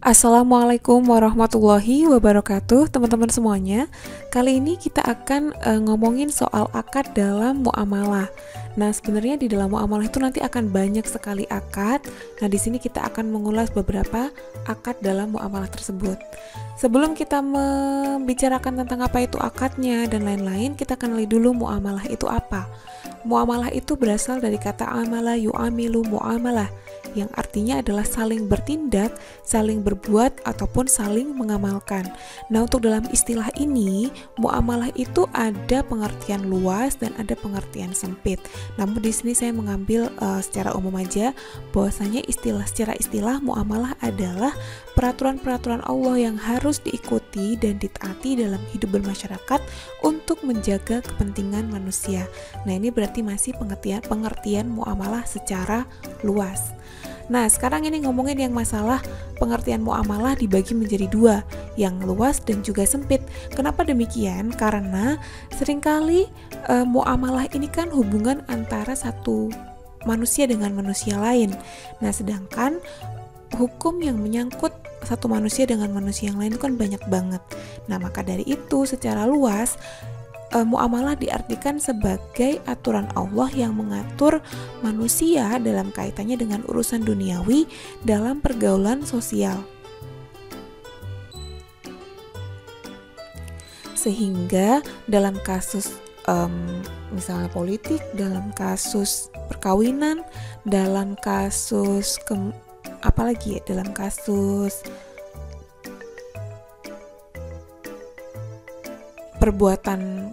Assalamualaikum warahmatullahi wabarakatuh, teman-teman semuanya. Kali ini kita akan ngomongin soal akad dalam muamalah. Nah, sebenarnya di dalam muamalah itu nanti akan banyak sekali akad. Nah, di sini kita akan mengulas beberapa akad dalam muamalah tersebut. Sebelum kita membicarakan tentang apa itu akadnya dan lain-lain, kita kenali dulu muamalah itu apa. Muamalah itu berasal dari kata amala yu'amilu muamalah, yang artinya adalah saling bertindak, saling berbuat, ataupun saling mengamalkan. Nah, untuk dalam istilah ini, muamalah itu ada pengertian luas dan ada pengertian sempit. Namun di sini saya mengambil secara umum aja, bahwasanya secara istilah muamalah adalah peraturan-peraturan Allah yang harus diikuti dan ditaati dalam hidup bermasyarakat untuk menjaga kepentingan manusia. Nah, ini berarti masih pengertian muamalah secara luas. Nah, sekarang ini ngomongin yang masalah pengertian muamalah dibagi menjadi dua, yang luas dan juga sempit. Kenapa demikian? Karena seringkali muamalah ini kan hubungan antara satu manusia dengan manusia lain. Nah, sedangkan hukum yang menyangkut satu manusia dengan manusia yang lain itu kan banyak banget. Nah, maka dari itu secara luas muamalah diartikan sebagai aturan Allah yang mengatur manusia dalam kaitannya dengan urusan duniawi dalam pergaulan sosial. Sehingga dalam kasus misalnya politik, dalam kasus perkawinan, dalam kasus dalam kasus perbuatan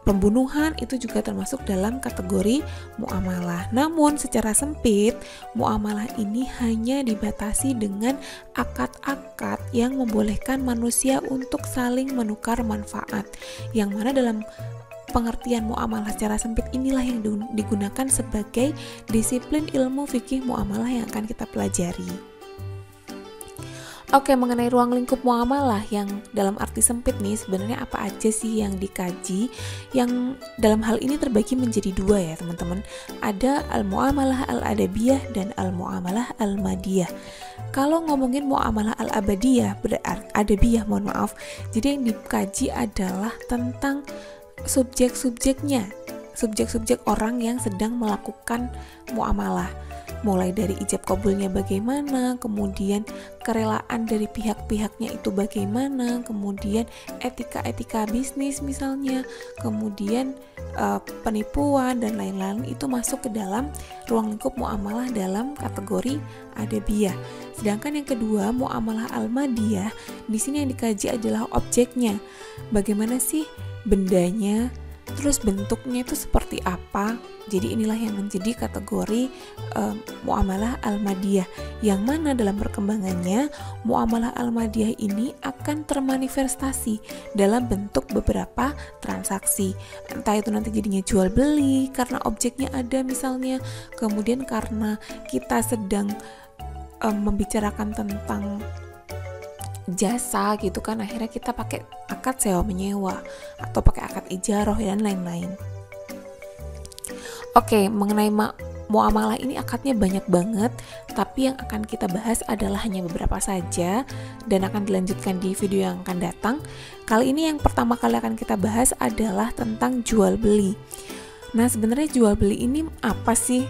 pembunuhan itu juga termasuk dalam kategori muamalah. Namun secara sempit, muamalah ini hanya dibatasi dengan akad-akad yang membolehkan manusia untuk saling menukar manfaat. Yang mana dalam pengertian muamalah secara sempit inilah yang digunakan sebagai disiplin ilmu fikih muamalah yang akan kita pelajari. Oke, mengenai ruang lingkup muamalah yang dalam arti sempit nih, sebenarnya apa aja sih yang dikaji? Yang dalam hal ini terbagi menjadi dua ya teman-teman. Ada al-muamalah al-adabiyah dan al-muamalah al-madiyah. Kalau ngomongin muamalah al-abadiyah, adabiyah, mohon maaf. Jadi yang dikaji adalah tentang subjek-subjeknya, subjek-subjek orang yang sedang melakukan muamalah. Mulai dari ijab kabulnya bagaimana, kemudian kerelaan dari pihak-pihaknya itu bagaimana, kemudian etika-etika bisnis misalnya, kemudian penipuan dan lain-lain itu masuk ke dalam ruang lingkup muamalah dalam kategori adabiyah. Sedangkan yang kedua, muamalah al-madiyah, di sini yang dikaji adalah objeknya. Bagaimana sih bendanya, terus bentuknya itu seperti apa. Jadi inilah yang menjadi kategori muamalah al-madiyah, yang mana dalam perkembangannya muamalah al-madiyah ini akan termanifestasi dalam bentuk beberapa transaksi. Entah itu nanti jadinya jual beli karena objeknya ada misalnya, kemudian karena kita sedang membicarakan tentang jasa gitu kan, akhirnya kita pakai akad sewa menyewa atau pakai akad ijaroh dan lain-lain. Oke, mengenai muamalah ini akadnya banyak banget, tapi yang akan kita bahas adalah hanya beberapa saja dan akan dilanjutkan di video yang akan datang. Kali ini yang pertama kali akan kita bahas adalah tentang jual beli. Nah, sebenarnya jual beli ini apa sih?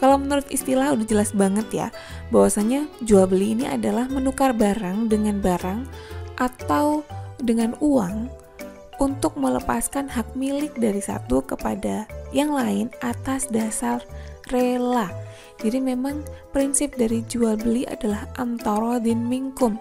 Kalau menurut istilah udah jelas banget ya, bahwasanya jual beli ini adalah menukar barang dengan barang atau dengan uang untuk melepaskan hak milik dari satu kepada yang lain atas dasar rela. Jadi memang prinsip dari jual beli adalah antaradin minkum.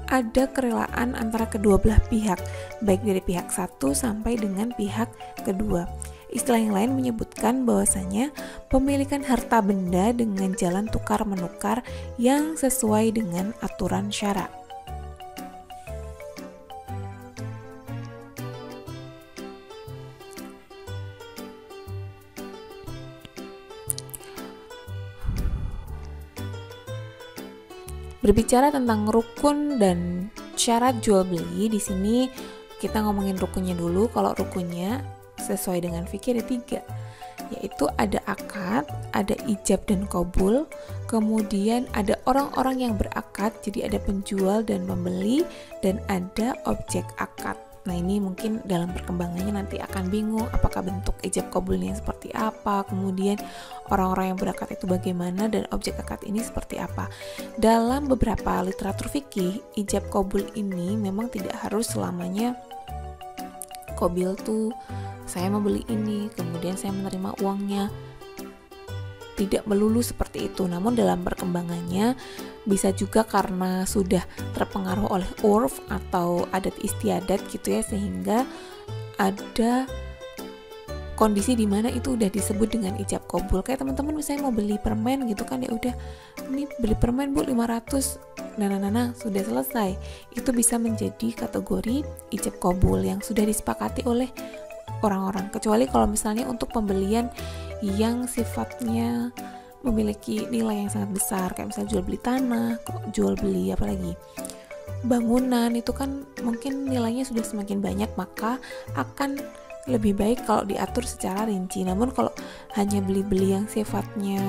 Ada kerelaan antara kedua belah pihak, baik dari pihak satu sampai dengan pihak kedua. Istilah yang lain menyebutkan bahwasanya pemilikan harta benda dengan jalan tukar-menukar yang sesuai dengan aturan syara. Berbicara tentang rukun dan syarat jual beli, di sini kita ngomongin rukunnya dulu. Kalau rukunnya sesuai dengan fikih ada 3. yaitu ada akad, ada ijab dan qabul, kemudian ada orang-orang yang berakad, jadi ada penjual dan pembeli, dan ada objek akad. Nah, ini mungkin dalam perkembangannya nanti akan bingung apakah bentuk ijab qabulnya seperti apa, kemudian orang-orang yang berakad itu bagaimana, dan objek akad ini seperti apa. Dalam beberapa literatur fikih, ijab qabul ini memang tidak harus selamanya qabil tuh saya membeli ini, kemudian saya menerima uangnya. Tidak melulu seperti itu, namun dalam perkembangannya bisa juga karena sudah terpengaruh oleh urf atau adat istiadat gitu ya, sehingga ada kondisi di mana itu udah disebut dengan ijab qabul. Kayak teman-teman misalnya mau beli permen gitu kan, ya udah ini beli permen Bu 500. Nah, sudah selesai. Itu bisa menjadi kategori ijab qabul yang sudah disepakati oleh orang-orang. Kecuali kalau misalnya untuk pembelian yang sifatnya memiliki nilai yang sangat besar, kayak misalnya jual beli tanah, jual beli apalagi bangunan, itu kan mungkin nilainya sudah semakin banyak, maka akan lebih baik kalau diatur secara rinci. Namun kalau hanya beli-beli yang sifatnya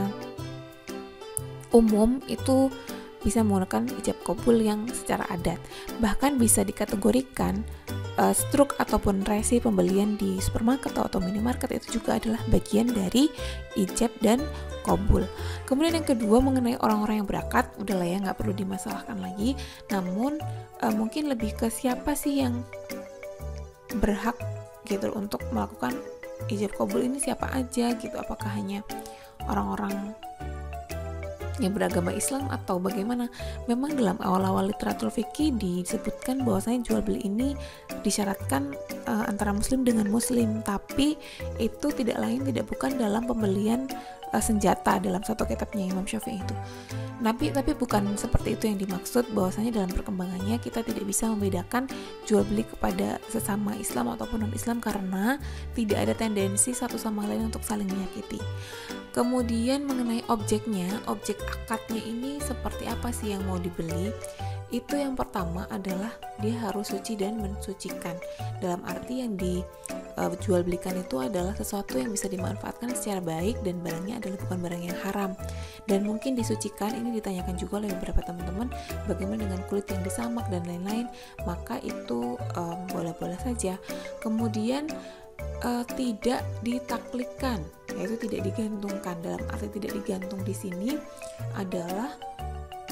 umum, itu bisa menggunakan ijab qabul yang secara adat. Bahkan bisa dikategorikan struk ataupun resi pembelian di supermarket atau minimarket itu juga adalah bagian dari ijab dan qabul. Kemudian yang kedua mengenai orang-orang yang berakad, udahlah ya, nggak perlu dimasalahkan lagi. Namun mungkin lebih ke siapa sih yang berhak gitu untuk melakukan ijab qabul ini, siapa aja gitu, apakah hanya orang-orang yang beragama Islam atau bagaimana. Memang dalam awal-awal literatur fikih disebutkan bahwasanya jual beli ini disyaratkan antara muslim dengan muslim, tapi itu tidak lain tidak bukan dalam pembelian senjata dalam satu kitabnya Imam Syafi'i itu. Tapi bukan seperti itu yang dimaksud, bahwasanya dalam perkembangannya kita tidak bisa membedakan jual beli kepada sesama Islam ataupun non-Islam karena tidak ada tendensi satu sama lain untuk saling menyakiti. Kemudian mengenai objeknya, objek akadnya ini seperti apa sih yang mau dibeli? Itu yang pertama adalah dia harus suci dan mensucikan. Dalam arti yang dijual belikan itu adalah sesuatu yang bisa dimanfaatkan secara baik dan barangnya adalah bukan barang yang haram. Dan mungkin disucikan ini ditanyakan juga oleh beberapa teman-teman, bagaimana dengan kulit yang disamak dan lain-lain, maka itu boleh-boleh saja. Kemudian tidak ditaklikkan, yaitu tidak digantungkan. Dalam arti tidak digantung di sini adalah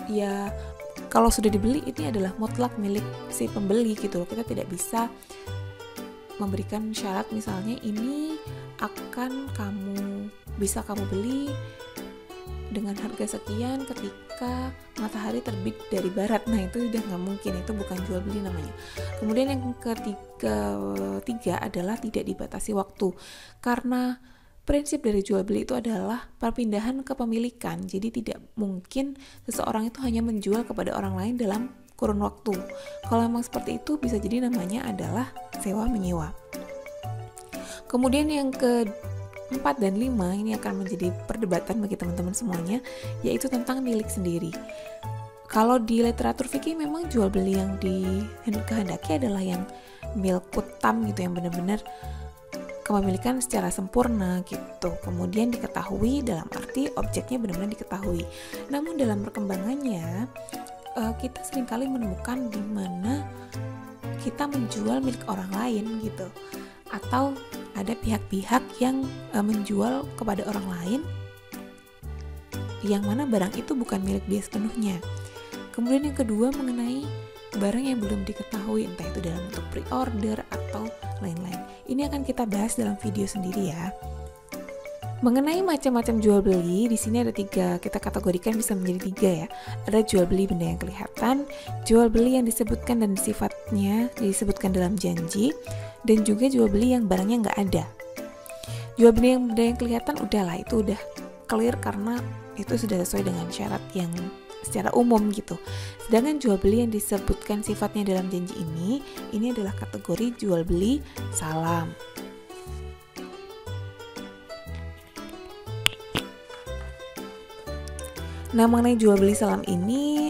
ya kalau sudah dibeli ini adalah mutlak milik si pembeli gitu loh. Kita tidak bisa memberikan syarat misalnya ini akan bisa kamu beli dengan harga sekian ketika matahari terbit dari barat. Nah, itu udah nggak mungkin, itu bukan jual beli namanya. Kemudian yang ketiga adalah tidak dibatasi waktu, karena prinsip dari jual beli itu adalah perpindahan kepemilikan. Jadi tidak mungkin seseorang itu hanya menjual kepada orang lain dalam kurun waktu. Kalau memang seperti itu bisa jadi namanya adalah sewa menyewa. Kemudian yang ke-4 dan 5 ini akan menjadi perdebatan bagi teman-teman semuanya, yaitu tentang milik sendiri. Kalau di literatur fikih memang jual beli yang dikehendaki adalah yang milkut tam gitu, yang benar-benar kepemilikan secara sempurna gitu. Kemudian diketahui dalam arti objeknya benar-benar diketahui. Namun dalam perkembangannya kita seringkali menemukan di mana kita menjual milik orang lain gitu, atau ada pihak-pihak yang menjual kepada orang lain yang mana barang itu bukan milik dia sepenuhnya. Kemudian yang kedua mengenai barang yang belum diketahui, entah itu dalam bentuk pre-order atau lain-lain. Ini akan kita bahas dalam video sendiri ya. Mengenai macam-macam jual beli, di sini ada 3, kita kategorikan bisa menjadi 3 ya. Ada jual beli benda yang kelihatan, jual beli yang disebutkan dan sifatnya disebutkan dalam janji, dan juga jual beli yang barangnya nggak ada. Jual beli yang benda yang kelihatan udahlah, itu udah clear karena itu sudah sesuai dengan syarat yang secara umum gitu. Sedangkan jual beli yang disebutkan sifatnya dalam janji ini adalah kategori jual beli salam. Nah, mengenai jual beli salam ini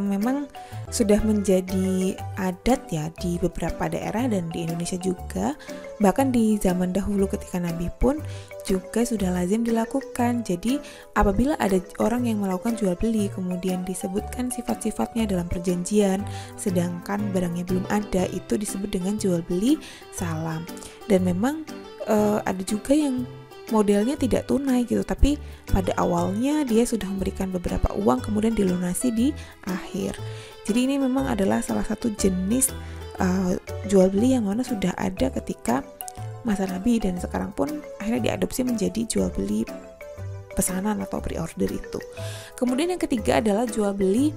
memang sudah menjadi adat ya di beberapa daerah dan di Indonesia juga. Bahkan di zaman dahulu ketika Nabi pun juga sudah lazim dilakukan. Jadi apabila ada orang yang melakukan jual beli kemudian disebutkan sifat-sifatnya dalam perjanjian sedangkan barangnya belum ada, itu disebut dengan jual beli salam. Dan memang ada juga yang modelnya tidak tunai gitu, tapi pada awalnya dia sudah memberikan beberapa uang kemudian dilunasi di akhir. Jadi ini memang adalah salah satu jenis jual beli yang mana sudah ada ketika masa Nabi dan sekarang pun akhirnya diadopsi menjadi jual beli pesanan atau pre-order itu. Kemudian yang ketiga adalah jual beli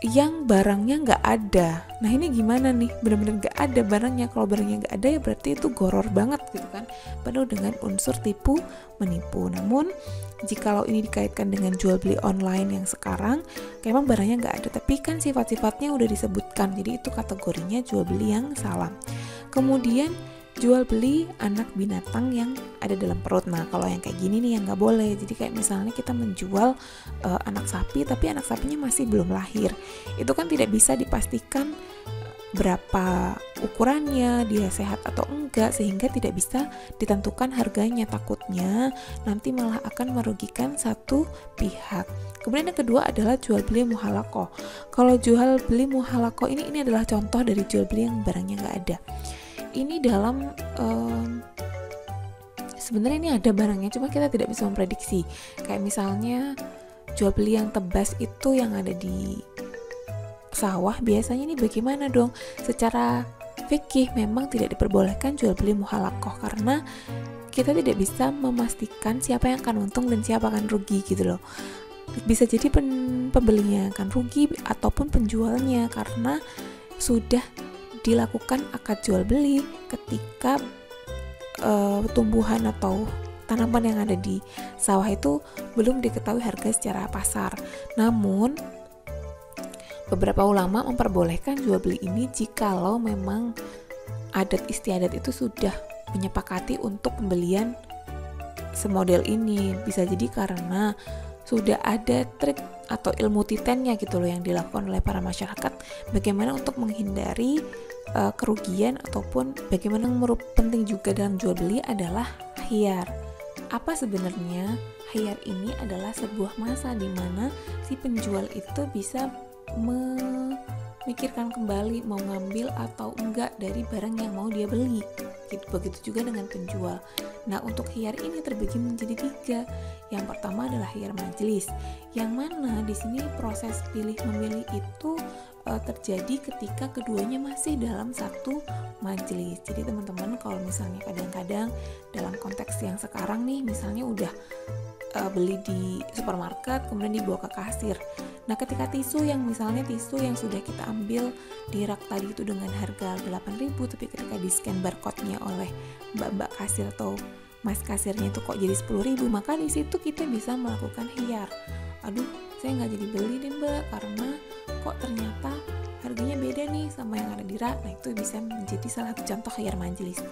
yang barangnya nggak ada. Nah ini gimana nih, benar-benar nggak ada barangnya. Kalau barangnya nggak ada ya berarti itu goror banget gitu kan, penuh dengan unsur tipu menipu. Namun jikalau ini dikaitkan dengan jual beli online yang sekarang, memang barangnya nggak ada tapi kan sifat-sifatnya udah disebutkan, jadi itu kategorinya jual beli yang salam. Kemudian jual beli anak binatang yang ada dalam perut. Nah kalau yang kayak gini nih yang nggak boleh. Jadi kayak misalnya kita menjual anak sapi tapi anak sapinya masih belum lahir, itu kan tidak bisa dipastikan berapa ukurannya, dia sehat atau enggak, sehingga tidak bisa ditentukan harganya. Takutnya nanti malah akan merugikan satu pihak. Kemudian yang kedua adalah jual beli muhalaqah. Kalau jual beli muhalaqah ini adalah contoh dari jual beli yang barangnya nggak ada. Ini dalam sebenarnya ini ada barangnya, cuma kita tidak bisa memprediksi. Kayak misalnya jual beli yang tebas itu yang ada di sawah, biasanya ini bagaimana dong? Secara fikih memang tidak diperbolehkan jual beli muhalaqah karena kita tidak bisa memastikan siapa yang akan untung dan siapa akan rugi gitu loh. Bisa jadi pembelinya akan rugi ataupun penjualnya karena sudah dilakukan akad jual beli ketika tumbuhan atau tanaman yang ada di sawah itu belum diketahui harga secara pasar. Namun beberapa ulama memperbolehkan jual beli ini jikalau memang adat istiadat itu sudah menyepakati untuk pembelian semodel ini. Bisa jadi karena sudah ada trik atau ilmu titennya gitu loh yang dilakukan oleh para masyarakat bagaimana untuk menghindari kerugian, ataupun bagaimana yang penting juga dalam jual beli adalah khiyar. Apa sebenarnya khiyar ini? Adalah sebuah masa di mana si penjual itu bisa memikirkan kembali mau ngambil atau enggak dari barang yang mau dia beli. Begitu juga dengan penjual. Nah untuk khiyar ini terbagi menjadi 3. Yang pertama adalah khiyar majelis, yang mana di sini proses pilih memilih itu terjadi ketika keduanya masih dalam satu majelis. Jadi teman-teman kalau misalnya kadang-kadang dalam konteks yang sekarang nih, misalnya udah beli di supermarket kemudian dibawa ke kasir. Nah ketika tisu yang misalnya tisu yang sudah kita ambil di rak tadi itu dengan harga 8.000, tapi ketika di scan barcode-nya oleh mbak-mbak kasir atau mas kasirnya itu kok jadi 10.000, maka di situ kita bisa melakukan khiyar. Aduh, saya nggak jadi beli deh mbak karena kok ternyata harganya beda nih sama yang ada di rak. Nah itu bisa menjadi salah satu contoh khiyar majelis.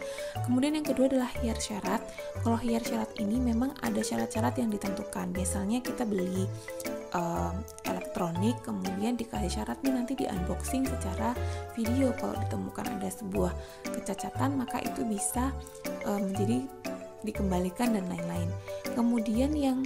Kemudian yang kedua adalah khiyar syarat. Kalau khiyar syarat ini memang ada syarat-syarat yang ditentukan. Biasanya kita beli elektronik kemudian dikasih syarat nih nanti di unboxing secara video. Kalau ditemukan ada sebuah kecacatan maka itu bisa menjadi dikembalikan dan lain-lain. Kemudian yang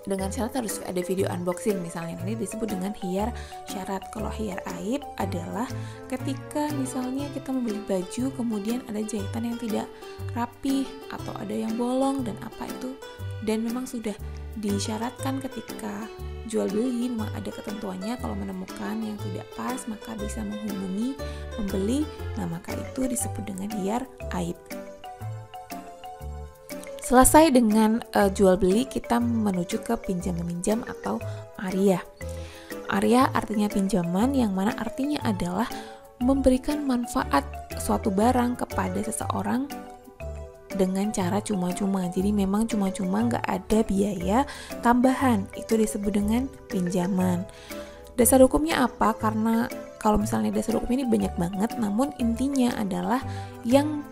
dengan syarat harus ada video unboxing misalnya, ini disebut dengan khiyar syarat. Kalau khiyar aib adalah ketika misalnya kita membeli baju kemudian ada jahitan yang tidak rapi atau ada yang bolong dan apa itu, dan memang sudah disyaratkan ketika jual beli memang ada ketentuannya, kalau menemukan yang tidak pas maka bisa menghubungi pembeli. Nah maka itu disebut dengan khiyar aib. Selesai dengan jual beli, kita menuju ke pinjam meminjam atau ariyah. Ariyah artinya pinjaman, yang mana artinya adalah memberikan manfaat suatu barang kepada seseorang dengan cara cuma-cuma. Jadi memang cuma-cuma, nggak ada biaya tambahan. Itu disebut dengan pinjaman. Dasar hukumnya apa? Karena kalau misalnya dasar hukum ini banyak banget, namun intinya adalah yang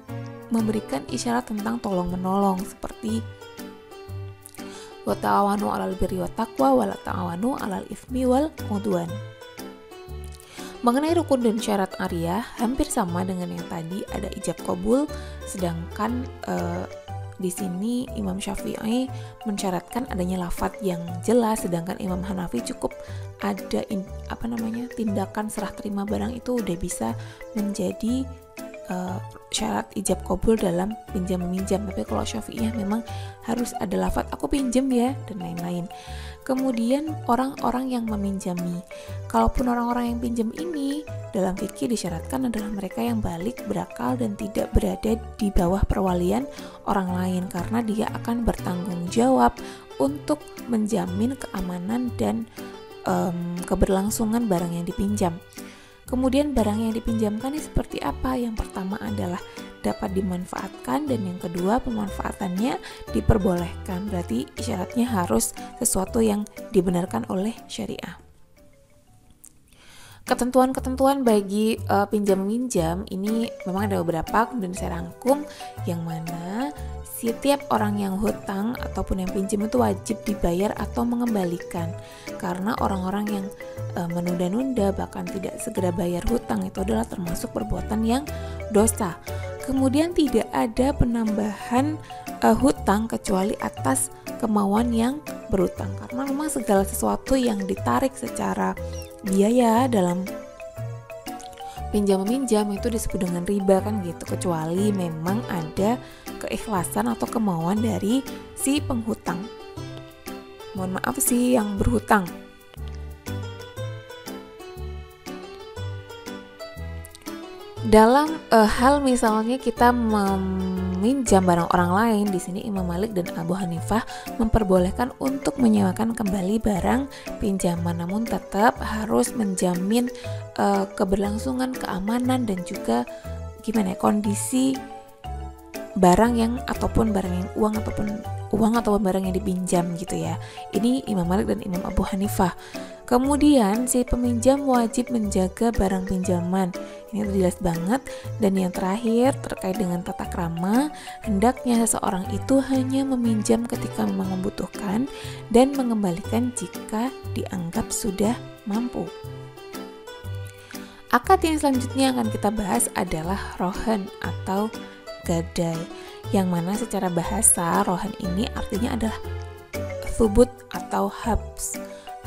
memberikan isyarat tentang tolong-menolong, seperti wa ta'awanu 'alal birri wat taqwa wa la ta'awanu 'alal itsmi wal 'udwan. Mengenai rukun dan syarat ariyah hampir sama dengan yang tadi, ada ijab qabul, sedangkan di sini Imam Syafi'i mensyaratkan adanya lafadz yang jelas, sedangkan Imam Hanafi cukup ada tindakan serah terima barang itu udah bisa menjadi syarat ijab kabul dalam pinjam meminjam. Tapi kalau Syafi'iyah memang harus ada lafadz aku pinjam ya dan lain-lain. Kemudian orang-orang yang meminjami, kalaupun orang-orang yang pinjam ini dalam fikih disyaratkan adalah mereka yang balik, berakal dan tidak berada di bawah perwalian orang lain, karena dia akan bertanggung jawab untuk menjamin keamanan dan keberlangsungan barang yang dipinjam. Kemudian barang yang dipinjamkan ini seperti apa? Yang pertama adalah dapat dimanfaatkan, dan yang kedua pemanfaatannya diperbolehkan. Berarti syaratnya harus sesuatu yang dibenarkan oleh syariah. Ketentuan-ketentuan bagi pinjam-minjam ini memang ada beberapa, kemudian saya rangkum yang mana setiap orang yang hutang ataupun yang pinjam itu wajib dibayar atau mengembalikan, karena orang-orang yang menunda-nunda bahkan tidak segera bayar hutang itu adalah termasuk perbuatan yang dosa. Kemudian tidak ada penambahan hutang kecuali atas kemauan yang berhutang, karena memang segala sesuatu yang ditarik secara biaya dalam pinjam meminjam itu disebut dengan riba kan gitu, kecuali memang ada keikhlasan atau kemauan dari si penghutang. Mohon maaf sih yang berhutang. Dalam hal misalnya kita meminjam barang orang lain, di sini Imam Malik dan Abu Hanifah memperbolehkan untuk menyewakan kembali barang pinjaman, namun tetap harus menjamin keberlangsungan, keamanan dan juga kondisi barang yang ataupun barang yang uang ataupun barang yang dipinjam gitu ya. Ini Imam Malik dan Imam Abu Hanifah. Kemudian si peminjam wajib menjaga barang pinjaman. Ini jelas banget. Dan yang terakhir terkait dengan tata krama, hendaknya seseorang itu hanya meminjam ketika memang membutuhkan dan mengembalikan jika dianggap sudah mampu. Akad yang selanjutnya akan kita bahas adalah rohan atau gadai, yang mana secara bahasa rohan ini artinya adalah thubut atau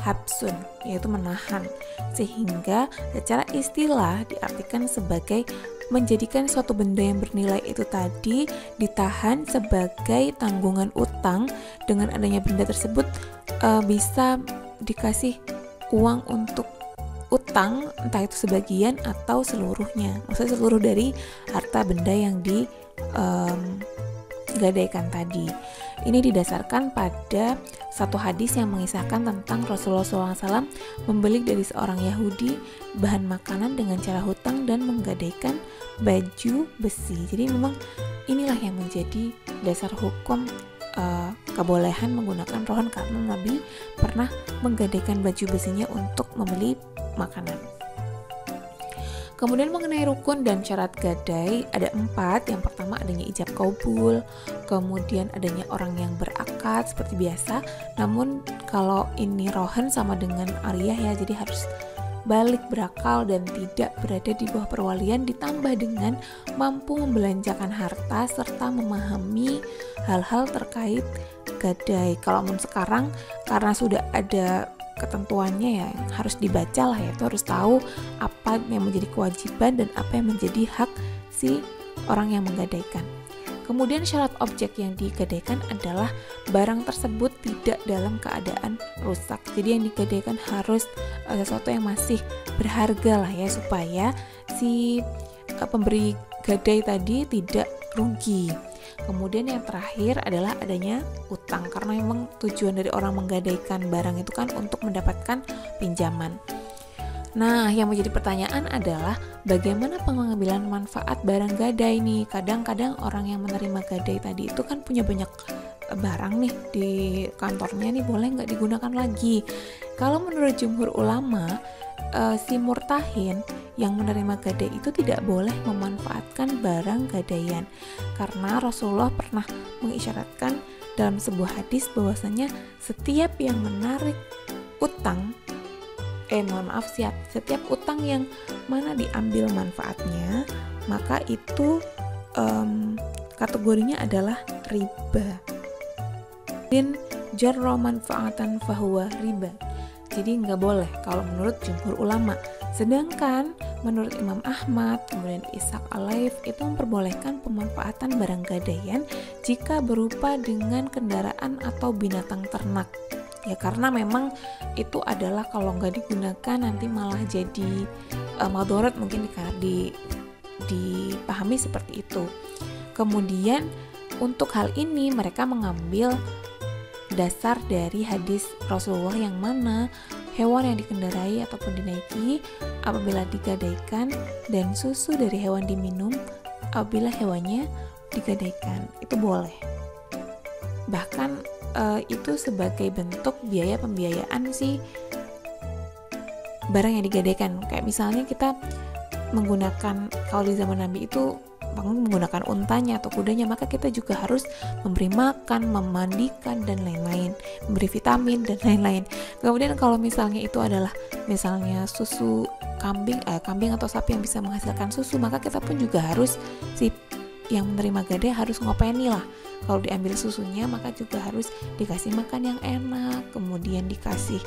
habsun, yaitu menahan, sehingga secara istilah diartikan sebagai menjadikan suatu benda yang bernilai itu tadi ditahan sebagai tanggungan utang. Dengan adanya benda tersebut bisa dikasih uang untuk utang, entah itu sebagian atau seluruhnya, maksudnya seluruh dari harta benda yang digadaikan tadi. Ini didasarkan pada satu hadis yang mengisahkan tentang Rasulullah SAW membeli dari seorang Yahudi bahan makanan dengan cara hutang dan menggadaikan baju besi. Jadi memang inilah yang menjadi dasar hukum kebolehan menggunakan rohan, karena Nabi pernah menggadaikan baju besinya untuk membeli makanan. Kemudian mengenai rukun dan syarat gadai ada 4. Yang pertama adanya ijab kabul, kemudian adanya orang yang berakad seperti biasa. Namun kalau ini rohan sama dengan ariyah ya, jadi harus balik, berakal dan tidak berada di bawah perwalian, ditambah dengan mampu membelanjakan harta serta memahami hal-hal terkait gadai. Kalau sekarang karena sudah ada ketentuannya ya, harus dibaca lah ya, itu harus tahu apa yang menjadi kewajiban dan apa yang menjadi hak si orang yang menggadaikan. Kemudian syarat objek yang digadaikan adalah barang tersebut tidak dalam keadaan rusak. Jadi yang digadaikan harus sesuatu yang masih berharga lah ya, supaya si pemberi gadai tadi tidak rugi. Kemudian yang terakhir adalah adanya utang, karena memang tujuan dari orang menggadaikan barang itu kan untuk mendapatkan pinjaman. Nah, yang menjadi pertanyaan adalah bagaimana pengambilan manfaat barang gadai nih? Kadang-kadang orang yang menerima gadai tadi itu kan punya banyak barang nih di kantornya nih, boleh nggak digunakan lagi? Kalau menurut jumhur ulama, si murtahin yang menerima gadai itu tidak boleh memanfaatkan barang gadaian, karena Rasulullah pernah mengisyaratkan dalam sebuah hadis bahwasanya setiap yang menarik utang, setiap utang yang mana diambil manfaatnya, maka itu kategorinya adalah riba. In jarra manfaatan fahuwa riba. Jadi nggak boleh kalau menurut jumhur ulama. Sedangkan menurut Imam Ahmad, kemudian Ishaq Al-Laif itu memperbolehkan pemanfaatan barang gadaian jika berupa dengan kendaraan atau binatang ternak. Ya karena memang itu adalah kalau nggak digunakan nanti malah jadi madharat, mungkin dipahami seperti itu. Kemudian untuk hal ini mereka mengambil dasar dari hadis Rasulullah yang mana hewan yang dikendarai ataupun dinaiki apabila digadaikan, dan susu dari hewan diminum apabila hewannya digadaikan, itu boleh. Bahkan itu sebagai bentuk biaya pembiayaan si barang yang digadaikan. Kayak misalnya kita menggunakan, kalau di zaman Nabi itu menggunakan untanya atau kudanya, maka kita juga harus memberi makan, memandikan dan lain-lain, memberi vitamin dan lain-lain. Kemudian kalau misalnya itu adalah misalnya susu kambing atau sapi yang bisa menghasilkan susu, maka kita pun juga harus, si yang menerima gadai harus ngopeni lah. Kalau diambil susunya maka juga harus dikasih makan yang enak, kemudian dikasih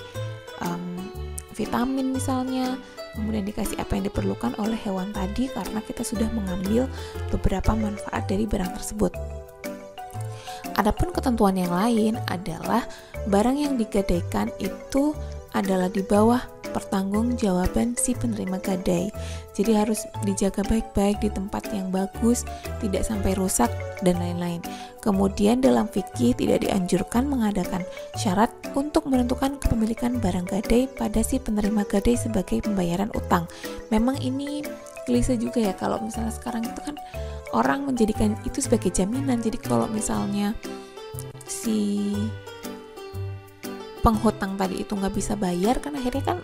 vitamin misalnya, kemudian dikasih apa yang diperlukan oleh hewan tadi, karena kita sudah mengambil beberapa manfaat dari barang tersebut. Adapun ketentuan yang lain adalah barang yang digadaikan itu adalah di bawah pertanggungjawaban si penerima gadai. Jadi harus dijaga baik-baik di tempat yang bagus, tidak sampai rusak dan lain-lain. Kemudian dalam fikih tidak dianjurkan mengadakan syarat untuk menentukan kepemilikan barang gadai pada si penerima gadai sebagai pembayaran utang. Memang ini klise juga ya, kalau misalnya sekarang itu kan orang menjadikan itu sebagai jaminan. Jadi kalau misalnya si penghutang tadi itu nggak bisa bayar, kan akhirnya kan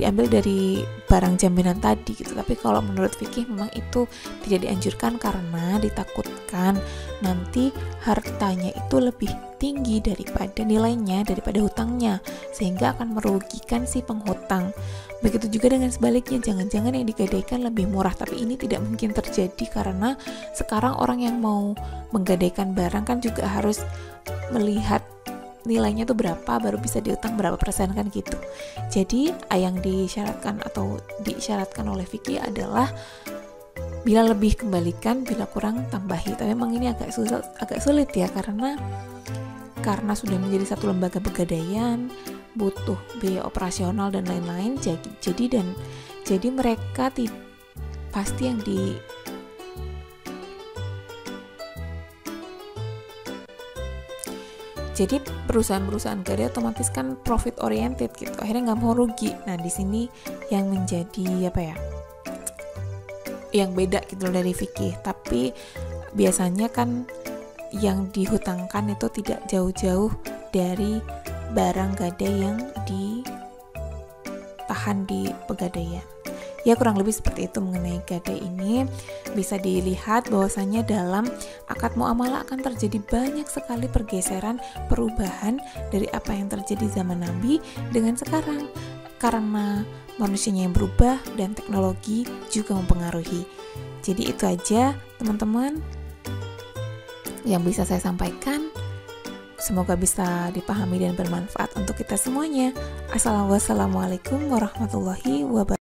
diambil dari barang jaminan tadi gitu. Tapi kalau menurut fikih memang itu tidak dianjurkan karena ditakutkan nanti hartanya itu lebih tinggi daripada nilainya, daripada hutangnya, sehingga akan merugikan si penghutang. Begitu juga dengan sebaliknya, jangan-jangan yang digadaikan lebih murah, tapi ini tidak mungkin terjadi karena sekarang orang yang mau menggadaikan barang kan juga harus melihat nilainya tuh berapa, baru bisa diutang berapa persen kan gitu. Jadi yang disyaratkan oleh fikih adalah bila lebih kembalikan, bila kurang tambahi. Tapi memang ini agak sulit ya, karena sudah menjadi satu lembaga pegadaian, butuh biaya operasional dan lain-lain. Jadi mereka pasti yang Jadi perusahaan-perusahaan gadai otomatis kan profit oriented gitu, akhirnya nggak mau rugi. Nah di sini yang menjadi yang beda gitu dari fikih. Tapi biasanya kan yang dihutangkan itu tidak jauh-jauh dari barang gadai yang ditahan di pegadaian. Ya kurang lebih seperti itu mengenai gadai ini. Bisa dilihat bahwasanya dalam akad muamalah akan terjadi banyak sekali pergeseran, perubahan dari apa yang terjadi zaman Nabi dengan sekarang, karena manusianya yang berubah dan teknologi juga mempengaruhi. Jadi itu aja teman-teman yang bisa saya sampaikan. Semoga bisa dipahami dan bermanfaat untuk kita semuanya. Assalamualaikum warahmatullahi wabarakatuh.